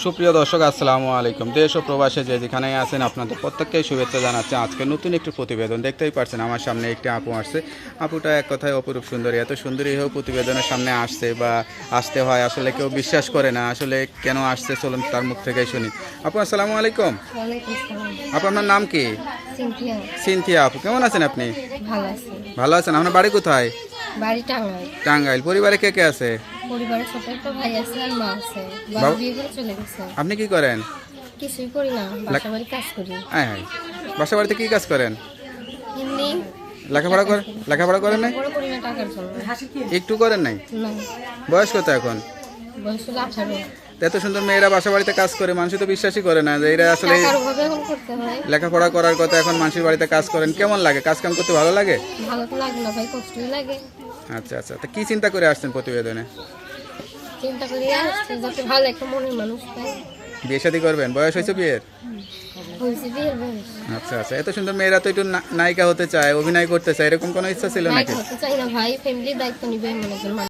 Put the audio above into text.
সুপ্রিয় দর্শক আসসালামু আলাইকুম। দেশ ও প্রবাসে যে যেখানেই আছেন আপনাদের প্রত্যেককেই শুভেচ্ছা জানাচ্ছি। আজকে নতুন একটি প্রতিবেদন দেখতেই পাচ্ছেন আমার সামনে একটি আপু আসছে। আপুটা এক কথায় অপরূপ সুন্দরী, এত সুন্দরী হয়েও প্রতিবেদনের সামনে আসছে বা আসতে হয়, আসলে কেউ বিশ্বাস করে না আসলে কেন আসছে। চলুন তার মুখ থেকেই শুনি। আপু আসসালামু আলাইকুম। ওয়ালাইকুম আসসালাম। আপু আপনার নাম কি? সিনথিয়া। সিনথিয়া আপু, কেমন আছেন আপনি? ভালো আছি। ভালো আছেন? আপনার বাড়ি কোথায়? বাড়ি টাঙ্গাইল। টাঙ্গাইল। পরিবারে কে কে আছে? পরিবারে ছোট একটা ভাই আছে আর মা আছে। বাবা বাবা- বিয়ে করে চলে গেছে। আপনি কি করেন? কিছুই করি না, বাসা বাড়ি কাজ করি। হ্যাঁ হ্যাঁ, বাসা বাড়িতে কি কাজ করেন? এমনি লেখাপড়া করেন নাই? বড় করি না টাকার জন্য। একটু করেন নাই? না, বয়স কত এখন? বয়স হলো 18। এত সুন্দর মেয়েরা বাসা বাড়িতে কাজ করে, মানুষ তো বিশ্বাসই করে না যে এরা আসলে টাকার অভাবে এখন করতে হয়। লেখাপড়া করার কথা, এখন মানুষের বাড়িতে কাজ করেন। কেমন লাগে? কাজ কাম করতে ভালো লাগে? ভালো তো লাগে না ভাই, কষ্টই লাগে। আচ্ছা আচ্ছা, তা কি চিন্তা করে আসছেন প্রতিবেদনে? চিন্তা করি আসছে যাতে ভালো একটা মনের মানুষ পাই। বিয়ে শাদী করবেন? বয়স হয়েছে বিয়ের? হয়েছে বিয়ের বয়স। আচ্ছা আচ্ছা, এত সুন্দর মেয়েরা তো একটু নায়িকা হতে চায়, অভিনয় করতে চায়, এরকম কোনো ইচ্ছা ছিল নায়ক নাকি? হতে চাই না ভাই, ফ্যামিলির দায়িত্ব নিবে এমন একজন মানুষ।